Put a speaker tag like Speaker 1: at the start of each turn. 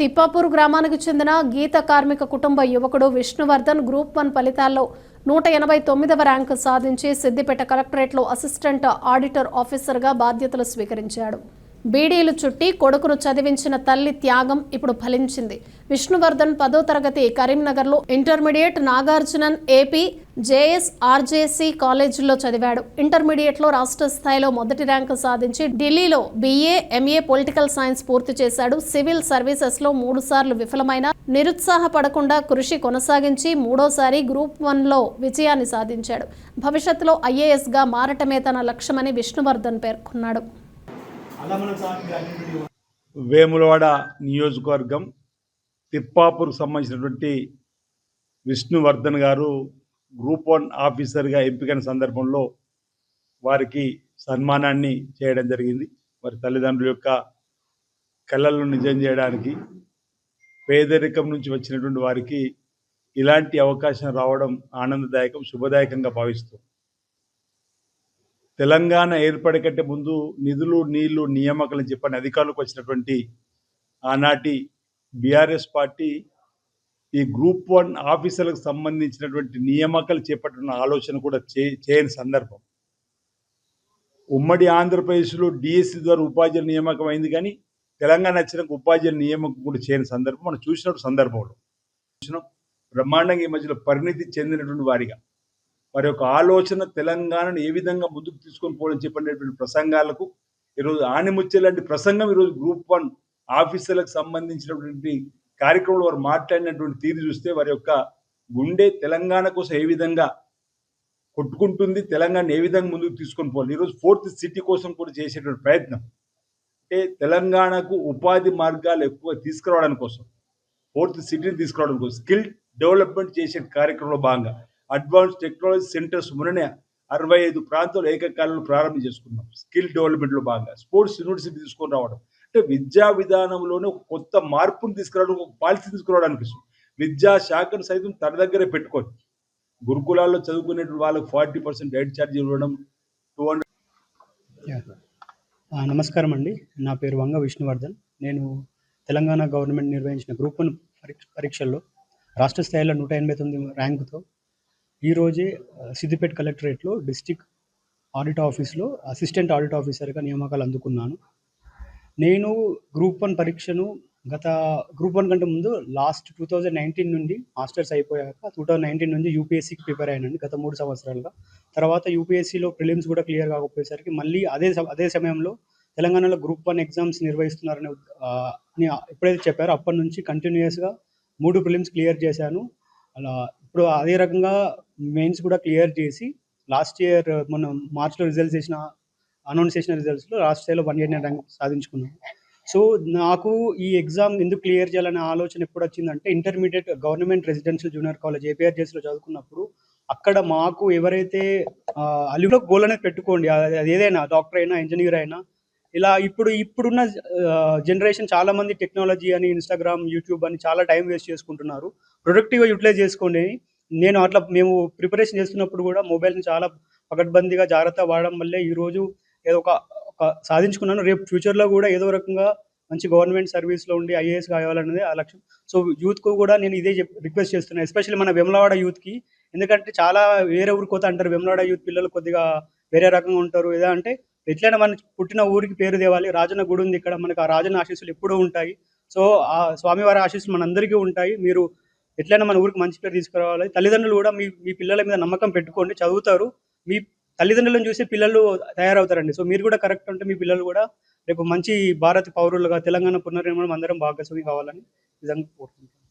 Speaker 1: తిప్పాపూర్ గ్రామానికి చెందిన గీత కార్మిక కుటుంబ యువకుడు విష్ణువర్ధన్ గ్రూప్ 1 ఫలితాల్లో 189వ ర్యాంకు సాధించి సిద్దిపేట కలెక్టరేట్లో అసిస్టెంట్ ఆడిటర్ ఆఫీసర్గా బాధ్యతలు స్వీకరించాడు. బీడీలు చుట్టి కొడుకును చదివించిన తల్లి త్యాగం ఇప్పుడు ఫలించింది. విష్ణువర్ధన్ 10వ తరగతి కరీంనగర్లో, ఇంటర్మీడియట్ నాగార్జునన్ ఏపీ జేఎస్ఆర్జేసీ కాలేజీలో చదివాడు. ఇంటర్మీడియట్లో రాష్ట్ర స్థాయిలో మొదటి ర్యాంకు సాధించి ఢిల్లీలో BA, MA పొలిటికల్ సైన్స్ పూర్తి చేశాడు. సివిల్ సర్వీసెస్లో 3 సార్లు విఫలమైన నిరుత్సాహపడకుండా కృషి కొనసాగించి 3వసారి గ్రూప్ 1లో విజయాన్ని సాధించాడు. భవిష్యత్తులో IASగా మారటమే తన లక్ష్యమని విష్ణువర్ధన్ పేర్కొన్నాడు.
Speaker 2: వేములవాడ నియోజకవర్గం తిప్పాపూర్కు సంబంధించినటువంటి విష్ణువర్ధన్ గారు గ్రూప్ 1 ఆఫీసర్గా ఎంపికైన సందర్భంలో వారికి సన్మానాన్ని చేయడం జరిగింది. వారి తల్లిదండ్రుల యొక్క కలలను నిజం చేయడానికి, పేదరికం నుంచి వచ్చినటువంటి వారికి ఇలాంటి అవకాశం రావడం ఆనందదాయకం, శుభదాయకంగా భావిస్తుంది. తెలంగాణ ఏర్పడే కంటే ముందు నిధులు, నీళ్లు, నియామకాలను చెప్పని అధికారులకు వచ్చినటువంటి ఆనాటి బీఆర్ఎస్ పార్టీ ఈ గ్రూప్ 1 ఆఫీసర్లకు సంబంధించినటువంటి నియామకాలు చేపట్టిన ఆలోచన కూడా చేయని సందర్భం. ఉమ్మడి ఆంధ్రప్రదేశ్లో డిఎస్సి ద్వారా ఉపాధ్యాయుల నియామకం అయింది, కానీ తెలంగాణ వచ్చినాక ఉపాధ్యాయుల నియామకం కూడా చేయని సందర్భం మనం చూసినటువంటి సందర్భంలో బ్రహ్మాండంగా ఈ మధ్యలో పరిణితి చెందినటువంటి వారిగా వారి యొక్క ఆలోచన తెలంగాణను ఏ విధంగా ముందుకు తీసుకొని పోవడం చెప్పినటువంటి ప్రసంగాలకు ఈరోజు ఆనిముత్య లాంటి ప్రసంగం ఈరోజు గ్రూప్ 1 ఆఫీసర్లకు సంబంధించినటువంటి కార్యక్రమంలో వారు మాట్లాడినటువంటి తీరు చూస్తే వారి యొక్క గుండె తెలంగాణ కోసం ఏ విధంగా కొట్టుకుంటుంది, తెలంగాణ ఏ విధంగా ముందుకు తీసుకొని పోవాలి. ఈరోజు 4th సిటీ కోసం కూడా చేసేటువంటి ప్రయత్నం, అంటే తెలంగాణకు ఉపాధి మార్గాలు ఎక్కువ తీసుకురావడానికి కోసం, 4th సిటీని తీసుకురావడం కోసం స్కిల్ డెవలప్మెంట్ చేసే కార్యక్రమంలో భాగంగా అడ్వాన్స్ టెక్నాలజీ సెంటర్స్ మొన్ననే 65 ప్రాంతాలు ఏకకాలంలో ప్రారంభం చేసుకున్నాం. స్కిల్ డెవలప్మెంట్లో భాగంగా స్పోర్ట్స్ యూనివర్సిటీ తీసుకొని రావడం, అంటే విద్యా విధానంలోనే ఒక కొత్త మార్పును తీసుకురావడం, ఒక పాలసీ తీసుకురావడం అనిపిస్తుంది. విద్యా శాఖను సైతం తన దగ్గరే పెట్టుకొని గురుకులాల్లో చదువుకునేటువంటి వాళ్ళకి 40% డైట్ ఛార్జ్ ఇవ్వడం, 200.
Speaker 3: నమస్కారం అండి, నా పేరు వంగ విష్ణువర్ధన్. నేను తెలంగాణ గవర్నమెంట్ నిర్వహించిన గ్రూప్ 1 పరీక్షల్లో రాష్ట్ర స్థాయిలో 189 ర్యాంకుతో ఈరోజే సిద్దిపేట కలెక్టరేట్లో డిస్ట్రిక్ట్ ఆడిట్ ఆఫీస్లో అసిస్టెంట్ ఆడిట్ ఆఫీసర్గా నియామకాలు అందుకున్నాను. నేను గ్రూప్ 1 పరీక్షను గ్రూప్ 1 కంటే ముందు లాస్ట్ 2019 నుండి మాస్టర్స్ అయిపోయాక 2019 నుంచి యూపీఎస్సీకి ప్రిపేర్ అయ్యానండి గత 3 సంవత్సరాలుగా. తర్వాత యూపీఎస్సీలో ప్రిలిమ్స్ కూడా క్లియర్ కాకపోయేసరికి మళ్ళీ అదే సమయంలో తెలంగాణలో గ్రూప్ 1 ఎగ్జామ్స్ నిర్వహిస్తున్నారని ఎప్పుడైతే చెప్పారో అప్పటి నుంచి కంటిన్యూస్గా 3 ప్రిలిమ్స్ క్లియర్ చేశాను. అలా ఇప్పుడు అదే రకంగా మెయిన్స్ కూడా క్లియర్ చేసి లాస్ట్ ఇయర్ మనం మార్చ్లో అనౌన్స్ చేసిన రిజల్ట్స్లో రాష్ట్ర స్థాయిలో 189 ర్యాంక్ సాధించుకున్నాను. సో నాకు ఈ ఎగ్జామ్ ఎందుకు క్లియర్ చేయాలనే ఆలోచన ఎప్పుడు వచ్చిందంటే, intermediate government residential junior college APRJSలో చదువుకున్నప్పుడు అక్కడ మాకు ఎవరైతే అలిలో గోల్ అనేది పెట్టుకోండి, అది ఏదైనా డాక్టర్ అయినా ఇంజనీర్ అయినా, ఇలా ఇప్పుడున్న జనరేషన్ చాలామంది టెక్నాలజీ అని, ఇన్స్టాగ్రామ్, యూట్యూబ్ అని చాలా టైం వేస్ట్ చేసుకుంటున్నారు. ప్రొడక్టివ్గా యూటిలైజ్ చేసుకోండి. నేను అట్లా మేము ప్రిపరేషన్ చేస్తున్నప్పుడు కూడా మొబైల్ని చాలా పకడ్బందీగా జాగ్రత్తగా వాడడం వల్లే ఈరోజు ఏదో ఒక సాధించుకున్నాను. రేపు ఫ్యూచర్లో కూడా ఏదో రకంగా మంచి గవర్నమెంట్ సర్వీస్లో ఉండి IAS కావాలన్నది ఆ లక్ష్యం. సో యూత్కు కూడా నేను ఇదే రిక్వెస్ట్ చేస్తున్నాను, ఎస్పెషల్లీ మన వేములవాడ యూత్కి. ఎందుకంటే చాలా వేరే ఊరికి పోతా అంటారు, వేములవాడ యూత్ పిల్లలు కొద్దిగా వేరే రకంగా ఉంటారు. ఏదా అంటే ఎట్లయినా మన పుట్టిన ఊరికి పేరు తేవాలి. రాజన్న గుడి ఉంది ఇక్కడ, మనకు ఆ రాజన్న ఆశీస్సులు ఎప్పుడూ ఉంటాయి. సో ఆ స్వామివారి ఆశీస్సులు మనందరికీ ఉంటాయి. మీరు ఎట్లయినా మన ఊరికి మంచి పేరు తీసుకురావాలి. తల్లిదండ్రులు కూడా మీ పిల్లల మీద నమ్మకం పెట్టుకోండి, చదువుతారు. మీ తల్లిదండ్రులను చూసి పిల్లలు తయారవుతారండి. సో మీరు కూడా కరెక్ట్ ఉంటే మీ పిల్లలు కూడా రేపు మంచి భారత పౌరులుగా, తెలంగాణ పునర్నిర్మాణం అందరం భాగస్వామి కావాలని నిజంగా కోరుకుంటున్నాను.